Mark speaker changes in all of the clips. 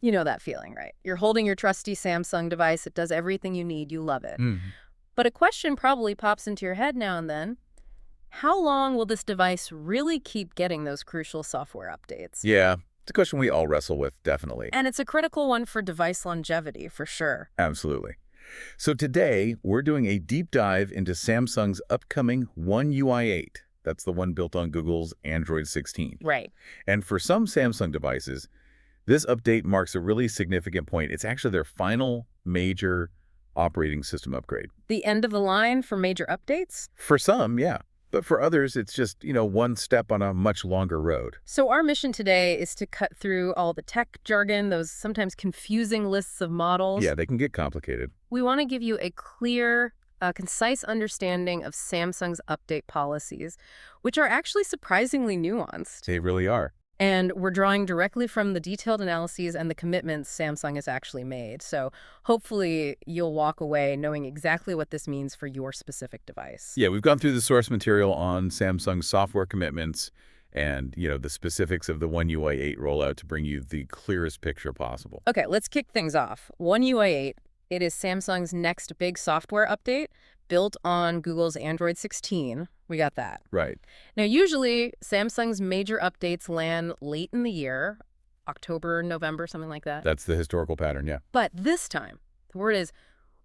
Speaker 1: You know that feeling, right? You're holding your trusty Samsung device. It does everything you need. You love it.
Speaker 2: Mhm.
Speaker 1: But a question probably pops into your head now and then. How long will this device really keep getting those crucial software updates?
Speaker 2: Yeah, it's a question we all wrestle with, definitely.
Speaker 1: And it's a critical one for device longevity, for sure.
Speaker 2: Absolutely. So today, we're doing a deep dive into Samsung's upcoming One UI 8. That's the one built on Google's Android 16.
Speaker 1: Right.
Speaker 2: And for some Samsung devices, this update marks a really significant point. It's actually their final major operating system upgrade.
Speaker 1: The end of the line for major updates?
Speaker 2: For some, yeah. But for others, it's just, one step on a much longer road.
Speaker 1: So our mission today is to cut through all the tech jargon, those sometimes confusing lists of models.
Speaker 2: Yeah, they can get complicated.
Speaker 1: We want to give you a clear, concise understanding of Samsung's update policies, which are actually surprisingly nuanced.
Speaker 2: They really are.
Speaker 1: And we're drawing directly from the detailed analyses and the commitments Samsung has actually made. So hopefully you'll walk away knowing exactly what this means for your specific device.
Speaker 2: Yeah, we've gone through the source material on Samsung's software commitments and, the specifics of the One UI 8 rollout to bring you the clearest picture possible.
Speaker 1: Okay, let's kick things off. One UI 8, it is Samsung's next big software update built on Google's Android 16. We got that.
Speaker 2: Right.
Speaker 1: Now, usually, Samsung's major updates land late in the year, October, November, something like that.
Speaker 2: That's the historical pattern, yeah.
Speaker 1: But this time, the word is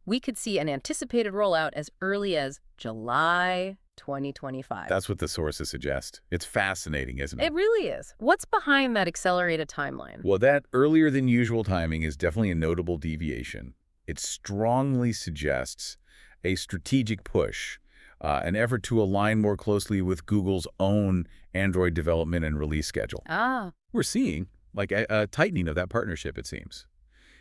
Speaker 1: we could see an anticipated rollout as early as July 2025.
Speaker 2: That's what the sources suggest. It's fascinating, isn't it?
Speaker 1: It really is. What's behind that accelerated timeline?
Speaker 2: Well, that earlier than usual timing is definitely a notable deviation. It strongly suggests a strategic push, an effort to align more closely with Google's own Android development and release schedule.
Speaker 1: Ah,
Speaker 2: We're seeing a tightening of that partnership, it seems.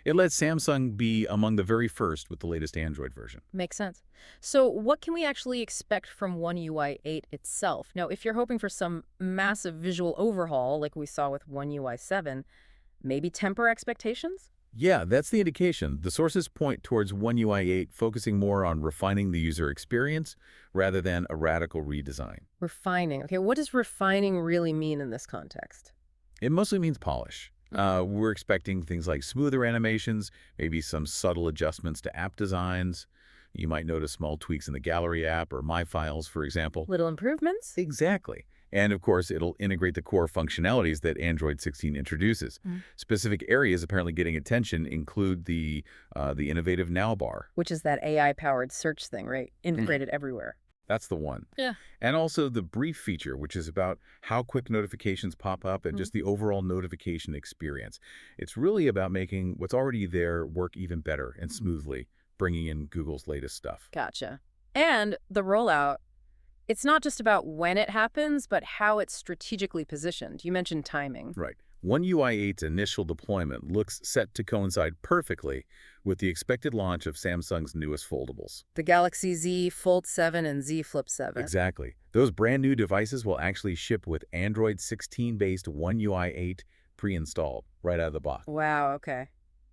Speaker 2: It lets Samsung be among the very first with the latest Android version.
Speaker 1: makes sense. So what can we actually expect from One UI 8 itself? Now, if you're hoping for some massive visual overhaul like we saw with One UI 7, maybe temper expectations?
Speaker 2: Yeah, that's the indication. The sources point towards One UI 8 focusing more on refining the user experience rather than a radical redesign.
Speaker 1: Refining. Okay, what does refining really mean in this context?
Speaker 2: It mostly means polish. We're expecting things like smoother animations, maybe some subtle adjustments to app designs. You might notice small tweaks in the Gallery app or My Files, for example.
Speaker 1: Little improvements?
Speaker 2: Exactly. And of course, it'll integrate the core functionalities that Android 16 introduces. Specific areas apparently getting attention include the innovative Now bar.
Speaker 1: Which is that AI-powered search thing, right? Integrated everywhere.
Speaker 2: That's the one.
Speaker 1: Yeah.
Speaker 2: And also the brief feature, which is about how quick notifications pop up and just the overall notification experience. It's really about making what's already there work even better and smoothly, bringing in Google's latest stuff.
Speaker 1: Gotcha. And the rollout, it's not just about when it happens, but how it's strategically positioned. You mentioned timing.
Speaker 2: Right. One UI 8's initial deployment looks set to coincide perfectly with the expected launch of Samsung's newest foldables.
Speaker 1: The Galaxy Z Fold 7 and Z Flip 7.
Speaker 2: Exactly. Those brand new devices will actually ship with Android 16-based One UI 8 pre-installed right out of the box.
Speaker 1: Wow, okay.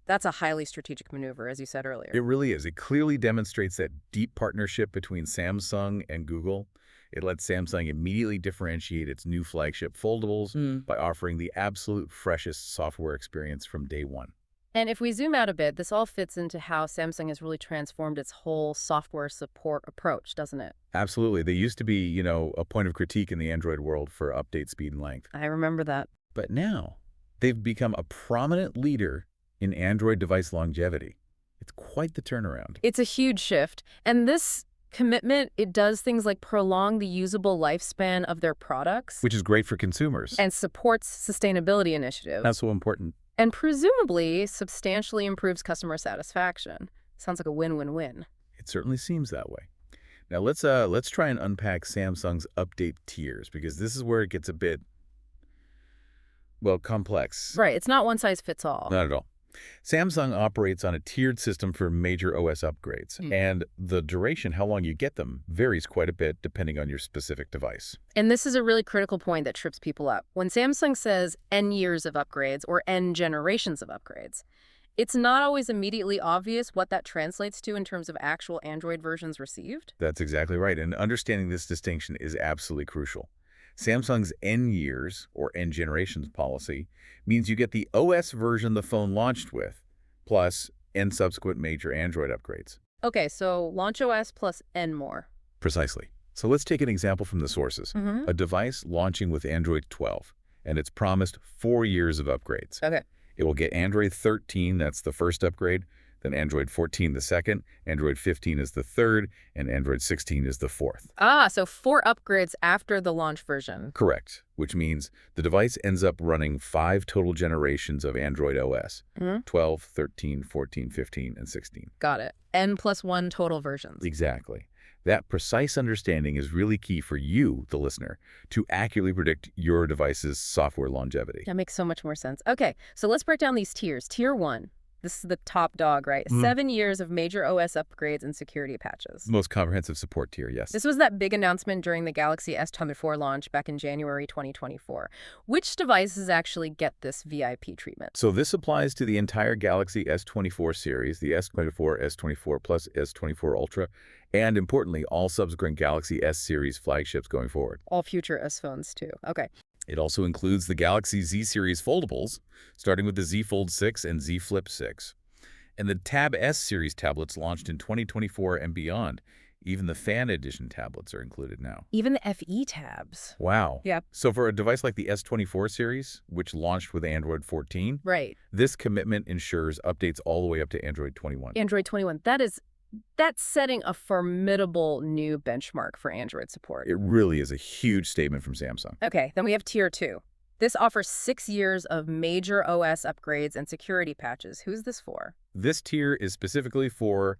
Speaker 1: That's a highly strategic maneuver, as you said earlier.
Speaker 2: It really is. It clearly demonstrates that deep partnership between Samsung and Google. It lets Samsung immediately differentiate its new flagship foldables by offering the absolute freshest software experience from day one.
Speaker 1: And if we zoom out a bit, this all fits into how Samsung has really transformed its whole software support approach, doesn't it?
Speaker 2: Absolutely. They used to be, a point of critique in the Android world for update speed and length.
Speaker 1: I remember that.
Speaker 2: But now, they've become a prominent leader in Android device longevity. It's quite the turnaround.
Speaker 1: It's a huge shift. And this commitment, it does things like prolong the usable lifespan of their products.
Speaker 2: Which is great for consumers.
Speaker 1: And supports sustainability initiatives.
Speaker 2: That's so important.
Speaker 1: And presumably substantially improves customer satisfaction. Sounds like a win-win-win.
Speaker 2: It certainly seems that way. Now let's try and unpack Samsung's update tiers, because this is where it gets a bit, complex.
Speaker 1: Right, it's not one size fits all.
Speaker 2: Not at all. Samsung operates on a tiered system for major OS upgrades, and the duration, how long you get them, varies quite a bit depending on your specific device.
Speaker 1: And this is a really critical point that trips people up. When Samsung says N years of upgrades or N generations of upgrades, it's not always immediately obvious what that translates to in terms of actual Android versions received.
Speaker 2: That's exactly right, and understanding this distinction is absolutely crucial. Samsung's N years, or N generations policy, means you get the OS version the phone launched with, plus N subsequent major Android upgrades.
Speaker 1: Okay, so launch OS plus N more.
Speaker 2: Precisely. So let's take an example from the sources. A device launching with Android 12, and it's promised 4 years of upgrades.
Speaker 1: Okay.
Speaker 2: It will get Android 13, that's the first upgrade, then Android 14 the second, Android 15 is the third, and Android 16 is the fourth.
Speaker 1: Ah, so 4 upgrades after the launch version.
Speaker 2: Correct, which means the device ends up running 5 total generations of Android OS, 12, 13, 14, 15, and 16.
Speaker 1: Got it. N plus 1 total versions.
Speaker 2: Exactly. That precise understanding is really key for you, the listener, to accurately predict your device's software longevity.
Speaker 1: That makes so much more sense. Okay, so let's break down these tiers. Tier 1. This is the top dog, right? 7 years of major OS upgrades and security patches.
Speaker 2: Most comprehensive support tier, yes.
Speaker 1: This was that big announcement during the Galaxy S22 launch back in January 2024. Which devices actually get this VIP treatment?
Speaker 2: So this applies to the entire Galaxy S24 series, the S24, S24 Plus, S24 Ultra, and importantly, all subsequent Galaxy S series flagships going forward.
Speaker 1: All future S phones, too. Okay.
Speaker 2: It also includes the Galaxy Z series foldables, starting with the Z Fold 6 and Z Flip 6. And the Tab S series tablets launched in 2024 and beyond. Even the Fan Edition tablets are included now.
Speaker 1: Even the FE tabs.
Speaker 2: Wow.
Speaker 1: Yep.
Speaker 2: So for a device like the S24 series, which launched with Android 14,
Speaker 1: Right.
Speaker 2: this commitment ensures updates all the way up to Android 21.
Speaker 1: Android 21. That's setting a formidable new benchmark for Android support.
Speaker 2: It really is a huge statement from Samsung.
Speaker 1: Okay, then we have Tier 2. This offers 6 years of major OS upgrades and security patches. Who's this for?
Speaker 2: This tier is specifically for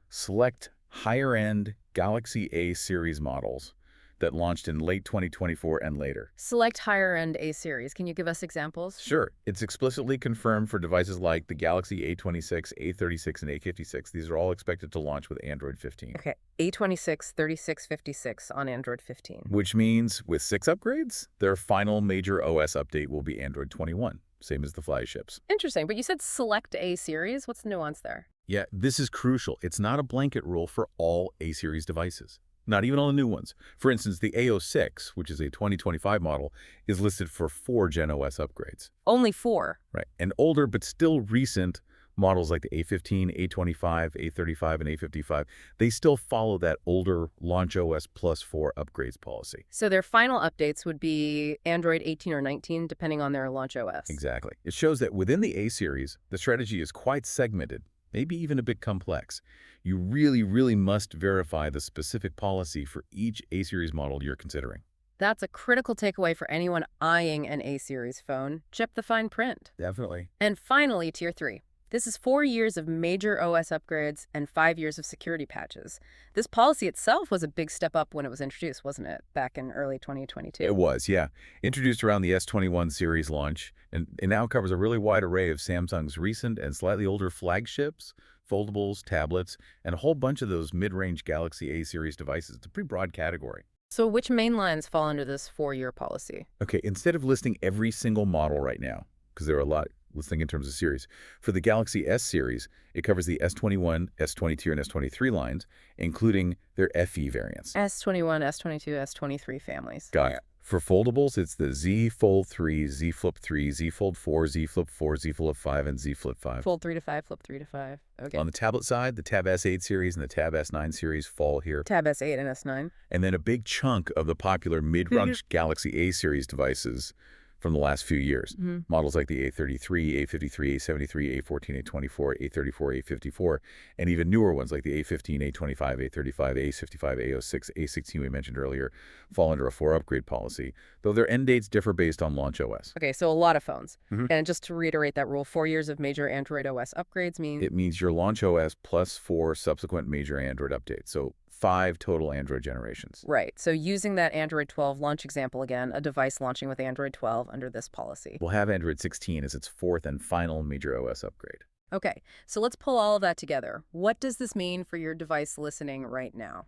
Speaker 2: select higher-end Galaxy A series models that launched in late 2024 and later.
Speaker 1: Select higher-end A series. Can you give us examples?
Speaker 2: Sure. It's explicitly confirmed for devices like the Galaxy A26, A36, and A56. These are all expected to launch with Android 15.
Speaker 1: Okay, A26, 36, 56 on Android 15.
Speaker 2: Which means with 6 upgrades, their final major OS update will be Android 21, same as the flagships.
Speaker 1: Interesting, but you said select A series. What's the nuance there?
Speaker 2: Yeah, this is crucial. It's not a blanket rule for all A-series devices. Not even all the new ones. For instance, the A06, which is a 2025 model, is listed for 4 Gen OS upgrades.
Speaker 1: Only 4.
Speaker 2: Right. And older but still recent models like the A15, A25, A35, and A55, they still follow that older Launch OS plus 4 upgrades policy.
Speaker 1: So their final updates would be Android 18 or 19, depending on their Launch OS.
Speaker 2: Exactly. It shows that within the A series, the strategy is quite segmented, maybe even a bit complex. You really must verify the specific policy for each A-series model you're considering.
Speaker 1: That's a critical takeaway for anyone eyeing an A-series phone. Check the fine print.
Speaker 2: Definitely.
Speaker 1: And finally, Tier 3. This is 4 years of major OS upgrades and 5 years of security patches. This policy itself was a big step up when it was introduced, wasn't it, back in early 2022?
Speaker 2: It was, yeah. Introduced around the S21 series launch, and it now covers a really wide array of Samsung's recent and slightly older flagships, foldables, tablets, and a whole bunch of those mid-range Galaxy A series devices. It's a pretty broad category.
Speaker 1: So which main lines fall under this 4-year policy?
Speaker 2: Okay, instead of listing every single model right now, because there are a lot listing in terms of series, for the Galaxy S series, it covers the S21, S22, and S23 lines, including their FE variants.
Speaker 1: S21, S22, S23 families.
Speaker 2: Got it. For foldables, it's the Z Fold 3, Z Flip 3, Z Fold 4, Z Flip 4, Z Flip 5, and Z Flip 5.
Speaker 1: Fold 3 to 5, Flip 3 to 5. Okay.
Speaker 2: On the tablet side, the Tab S8 series and the Tab S9 series fall here.
Speaker 1: Tab S8 and S9.
Speaker 2: And then a big chunk of the popular mid-range Galaxy A series devices from the last few years. Models like the A33, A53, A73, A14, A24, A34, A54, and even newer ones like the A15, A25, A35, A55, A06, A16 we mentioned earlier fall under a 4 upgrade policy, though their end dates differ based on launch OS.
Speaker 1: Okay, so a lot of phones. And just to reiterate that rule, 4 years of major Android OS upgrades mean...
Speaker 2: It means your launch OS plus 4 subsequent major Android updates. So 5 total Android generations.
Speaker 1: Right. So using that Android 12 launch example again, a device launching with Android 12 under this policy.
Speaker 2: We'll have Android 16 as its 4th and final major OS upgrade.
Speaker 1: Okay, so let's pull all of that together. What does this mean for your device listening right now?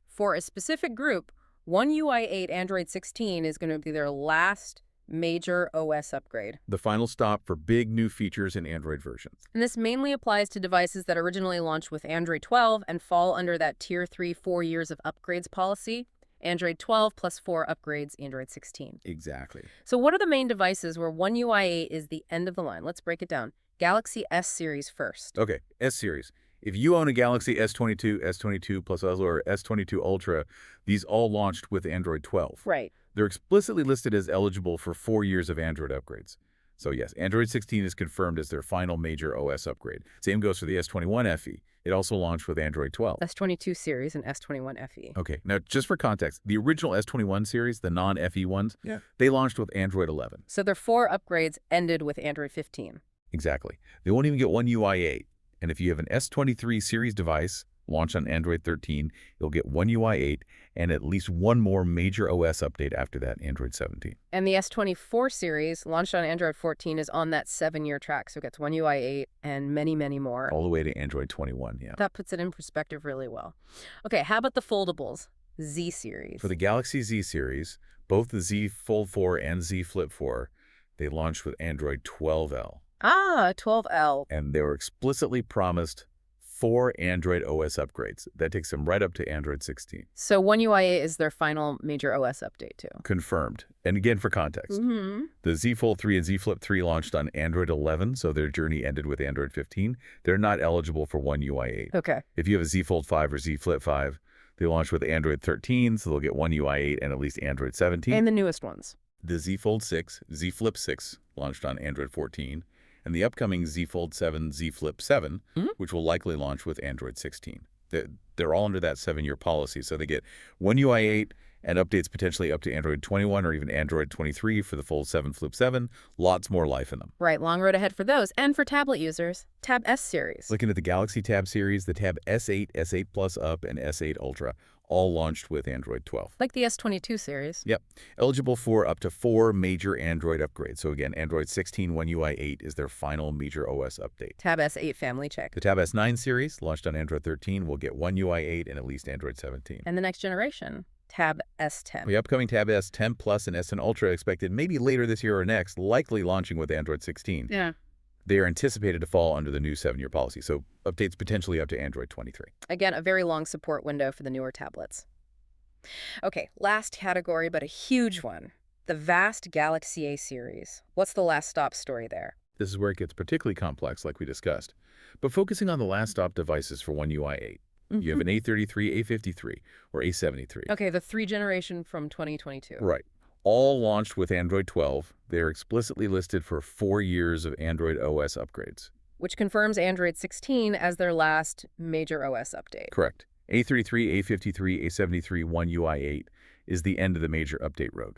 Speaker 1: For a specific group, One UI 8 Android 16 is going to be their last major OS upgrade.
Speaker 2: The final stop for big new features in Android versions.
Speaker 1: And this mainly applies to devices that originally launched with Android 12 and fall under that Tier 3 4 years of upgrades policy. Android 12 plus 4 upgrades, Android 16.
Speaker 2: Exactly.
Speaker 1: So what are the main devices where One UI 8 is the end of the line? Let's break it down. Galaxy S series first.
Speaker 2: Okay, S series. If you own a Galaxy S22, S22 Plus Ultra, or S22 Ultra, these all launched with Android 12.
Speaker 1: Right.
Speaker 2: They're explicitly listed as eligible for 4 years of Android upgrades. So yes, Android 16 is confirmed as their final major OS upgrade. Same goes for the S21 FE. It also launched with Android 12.
Speaker 1: S22 series and S21 FE.
Speaker 2: Okay, now just for context, the original S21 series, the non-FE ones, they launched with Android 11.
Speaker 1: So their 4 upgrades ended with Android 15.
Speaker 2: Exactly. They won't even get One UI 8. And if you have an S23 series device launched on Android 13, you'll get One UI 8 and at least one more major OS update after that, Android 17.
Speaker 1: And the S24 series, launched on Android 14, is on that 7-year track. So it gets One UI 8 and many, many more.
Speaker 2: All the way to Android 21, yeah.
Speaker 1: That puts it in perspective really well. Okay, how about the foldables? Z series.
Speaker 2: For the Galaxy Z series, both the Z Fold 4 and Z Flip 4, they launched with Android 12L.
Speaker 1: Ah, 12L.
Speaker 2: And they were explicitly promised 4 Android OS upgrades. That takes them right up to Android 16.
Speaker 1: So One UI 8 is their final major OS update, too.
Speaker 2: Confirmed. And again, for context, the Z Fold 3 and Z Flip 3 launched on Android 11, so their journey ended with Android 15. They're not eligible for One UI 8.
Speaker 1: Okay.
Speaker 2: If you have a Z Fold 5 or Z Flip 5, they launched with Android 13, so they'll get One UI 8 and at least Android 17.
Speaker 1: And the newest ones.
Speaker 2: The Z Fold 6, Z Flip 6 launched on Android 14, and the upcoming Z Fold 7, Z Flip 7, which will likely launch with Android 16. They're all under that 7-year policy, so they get One UI 8 and updates potentially up to Android 21 or even Android 23 for the Fold 7, Flip 7. Lots more life in them.
Speaker 1: Right, long road ahead for those. And for tablet users, Tab S series.
Speaker 2: Looking at the Galaxy Tab series, the Tab S8, S8 Plus Up, and S8 Ultra all launched with Android 12.
Speaker 1: Like the S22 series.
Speaker 2: Yep. Eligible for up to 4 major Android upgrades. So again, Android 16 One UI 8 is their final major OS update.
Speaker 1: Tab S8 family check.
Speaker 2: The Tab S9 series, launched on Android 13, will get One UI 8 and at least Android 17.
Speaker 1: And the next generation, Tab S10.
Speaker 2: The upcoming Tab S10 Plus and S10 Ultra expected maybe later this year or next, likely launching with Android 16.
Speaker 1: Yeah.
Speaker 2: They are anticipated to fall under the new 7-year policy, so updates potentially up to Android 23.
Speaker 1: Again, a very long support window for the newer tablets. Okay, last category, but a huge one. The vast Galaxy A series. What's the last stop story there?
Speaker 2: This is where it gets particularly complex, like we discussed. But focusing on the last stop devices for One UI 8. You have an A33, A53, or A73.
Speaker 1: Okay, the 3 generation from 2022.
Speaker 2: Right. All launched with Android 12. They're explicitly listed for 4 years of Android OS upgrades.
Speaker 1: Which confirms Android 16 as their last major OS update.
Speaker 2: Correct. A33, A53, A73, One UI 8 is the end of the major update road.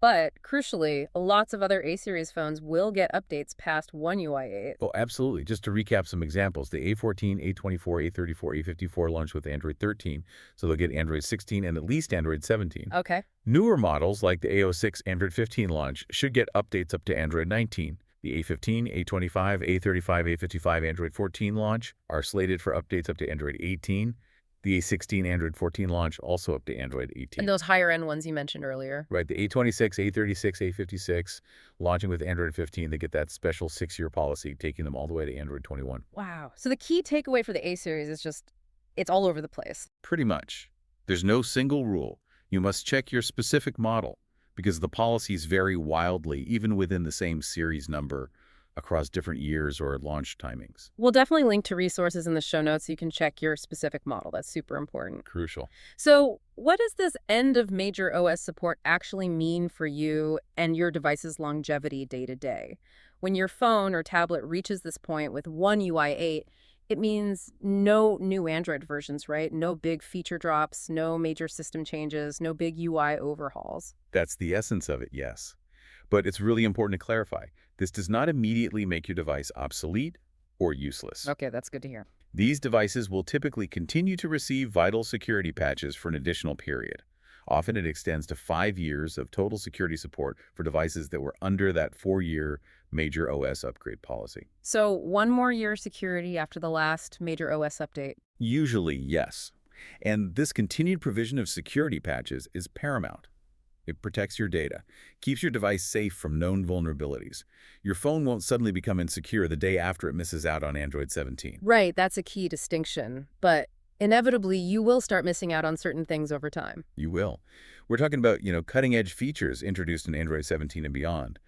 Speaker 1: But, crucially, lots of other A-series phones will get updates past One UI 8.
Speaker 2: Oh, absolutely. Just to recap some examples, the A14, A24, A34, A54 launched with Android 13, so they'll get Android 16 and at least Android 17.
Speaker 1: Okay.
Speaker 2: Newer models, like the A06 Android 15 launch, should get updates up to Android 19. The A15, A25, A35, A55 Android 14 launch are slated for updates up to Android 18. The A16 Android 14 launch also up to Android 18.
Speaker 1: And those higher-end ones you mentioned earlier.
Speaker 2: Right, the A26, A36, A56 launching with Android 15, they get that special 6-year policy, taking them all the way to Android 21.
Speaker 1: Wow. So the key takeaway for the A-series is just, it's all over the place.
Speaker 2: Pretty much. There's no single rule. You must check your specific model because the policies vary wildly, even within the same series number, across different years or launch timings.
Speaker 1: We'll definitely link to resources in the show notes so you can check your specific model. That's super important.
Speaker 2: Crucial.
Speaker 1: So what does this end of major OS support actually mean for you and your device's longevity day to day? When your phone or tablet reaches this point with One UI 8, it means no new Android versions, right? No big feature drops, no major system changes, no big UI overhauls.
Speaker 2: That's the essence of it, yes. But it's really important to clarify. This does not immediately make your device obsolete or useless.
Speaker 1: Okay, that's good to hear.
Speaker 2: These devices will typically continue to receive vital security patches for an additional period. Often it extends to 5 years of total security support for devices that were under that 4-year major OS upgrade policy.
Speaker 1: So 1 more year security after the last major OS update.
Speaker 2: Usually, yes. And this continued provision of security patches is paramount. It protects your data, keeps your device safe from known vulnerabilities. Your phone won't suddenly become insecure the day after it misses out on Android 17.
Speaker 1: Right, that's a key distinction. But Inevitably, you will start missing out on certain things over time.
Speaker 2: You will. We're talking about, cutting-edge features introduced in Android 17 and beyond.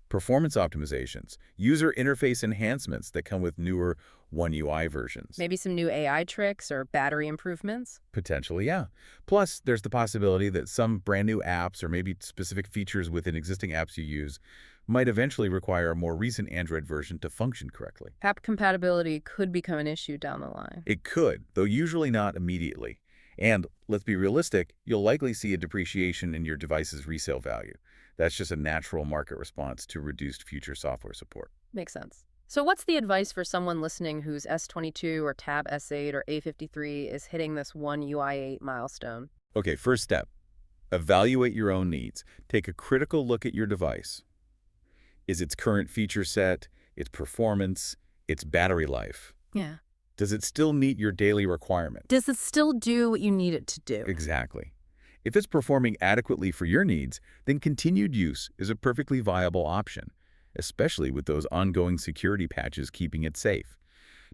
Speaker 2: Performance optimizations, user interface enhancements that come with newer One UI versions.
Speaker 1: Maybe some new AI tricks or battery improvements.
Speaker 2: Potentially, yeah. Plus, there's the possibility that some brand new apps or maybe specific features within existing apps you use might eventually require a more recent Android version to function correctly.
Speaker 1: App compatibility could become an issue down the line.
Speaker 2: It could, though usually not immediately. And let's be realistic, you'll likely see a depreciation in your device's resale value. That's just a natural market response to reduced future software support.
Speaker 1: Makes sense. So what's the advice for someone listening whose S22 or Tab S8 or A53 is hitting this One UI 8 milestone?
Speaker 2: Okay, first step, evaluate your own needs. Take a critical look at your device. Is its current feature set, its performance, its battery life?
Speaker 1: Yeah.
Speaker 2: Does it still meet your daily requirement?
Speaker 1: Does it still do what you need it to do?
Speaker 2: Exactly. If it's performing adequately for your needs, then continued use is a perfectly viable option, especially with those ongoing security patches keeping it safe.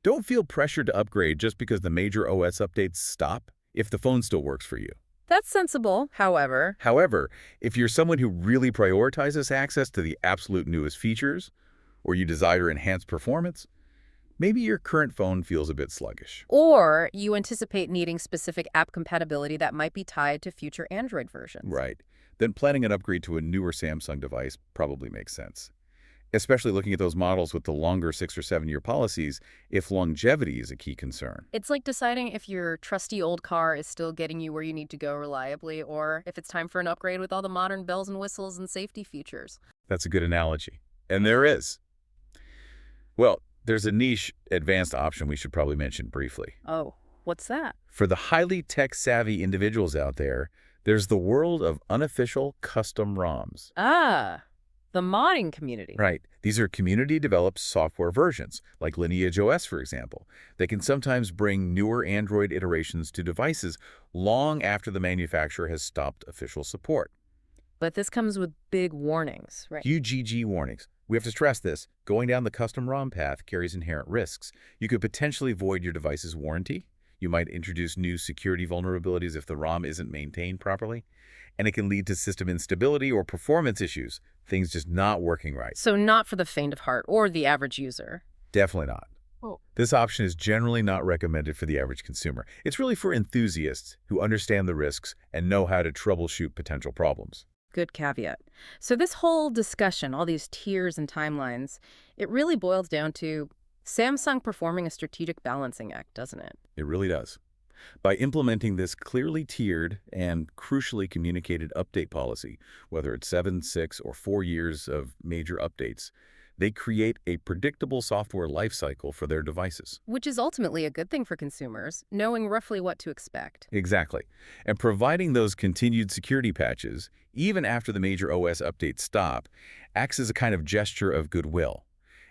Speaker 2: Don't feel pressured to upgrade just because the major OS updates stop if the phone still works for you.
Speaker 1: That's sensible, however.
Speaker 2: However, if you're someone who really prioritizes access to the absolute newest features, or you desire enhanced performance, maybe your current phone feels a bit sluggish.
Speaker 1: Or you anticipate needing specific app compatibility that might be tied to future Android versions.
Speaker 2: Right. Then planning an upgrade to a newer Samsung device probably makes sense. Especially looking at those models with the longer 6 or 7 year policies if longevity is a key concern.
Speaker 1: It's like deciding if your trusty old car is still getting you where you need to go reliably, or if it's time for an upgrade with all the modern bells and whistles and safety features.
Speaker 2: That's a good analogy. And there is. Well, there's a niche advanced option we should probably mention briefly.
Speaker 1: Oh, what's that?
Speaker 2: For the highly tech-savvy individuals out there, there's the world of unofficial custom ROMs.
Speaker 1: Ah, the modding community.
Speaker 2: Right. These are community-developed software versions, like Lineage OS, for example. They can sometimes bring newer Android iterations to devices long after the manufacturer has stopped official support.
Speaker 1: But this comes with big warnings, right?
Speaker 2: UGG warnings. We have to stress this. Going down the custom ROM path carries inherent risks. You could potentially void your device's warranty. You might introduce new security vulnerabilities if the ROM isn't maintained properly. And it can lead to system instability or performance issues, things just not working right.
Speaker 1: So not for the faint of heart or the average user.
Speaker 2: Definitely not.
Speaker 1: Oh.
Speaker 2: This option is generally not recommended for the average consumer. It's really for enthusiasts who understand the risks and know how to troubleshoot potential problems.
Speaker 1: Good caveat. So this whole discussion, all these tiers and timelines, it really boils down to Samsung performing a strategic balancing act, doesn't it?
Speaker 2: It really does. By implementing this clearly tiered and crucially communicated update policy, whether it's 7, 6, or 4 years of major updates, they create a predictable software lifecycle for their devices.
Speaker 1: Which is ultimately a good thing for consumers, knowing roughly what to expect.
Speaker 2: Exactly. And providing those continued security patches, even after the major OS updates stop, acts as a kind of gesture of goodwill.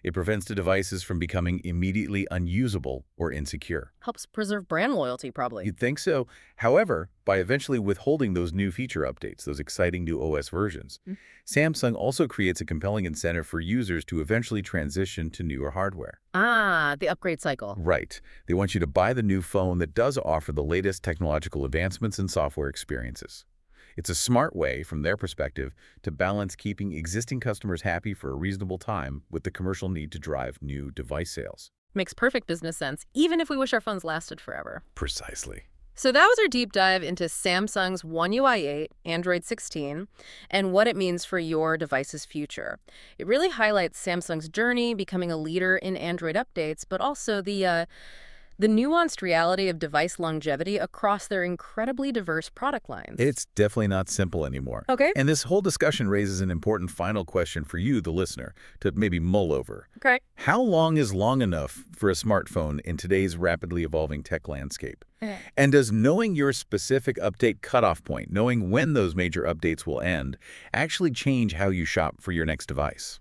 Speaker 2: It prevents the devices from becoming immediately unusable or insecure.
Speaker 1: Helps preserve brand loyalty, probably.
Speaker 2: You'd think so. However, by eventually withholding those new feature updates, those exciting new OS versions, Samsung also creates a compelling incentive for users to eventually transition to newer hardware.
Speaker 1: Ah, the upgrade cycle.
Speaker 2: Right. They want you to buy the new phone that does offer the latest technological advancements and software experiences. It's a smart way, from their perspective, to balance keeping existing customers happy for a reasonable time with the commercial need to drive new device sales.
Speaker 1: Makes perfect business sense, even if we wish our phones lasted forever.
Speaker 2: Precisely.
Speaker 1: So that was our deep dive into Samsung's One UI 8, Android 16, and what it means for your device's future. It really highlights Samsung's journey, becoming a leader in Android updates, but also the nuanced reality of device longevity across their incredibly diverse product lines.
Speaker 2: It's definitely not simple anymore.
Speaker 1: Okay.
Speaker 2: And this whole discussion raises an important final question for you, the listener, to maybe mull over.
Speaker 1: Okay.
Speaker 2: How long is long enough for a smartphone in today's rapidly evolving tech landscape? And does knowing your specific update cutoff point, knowing when those major updates will end, actually change how you shop for your next device?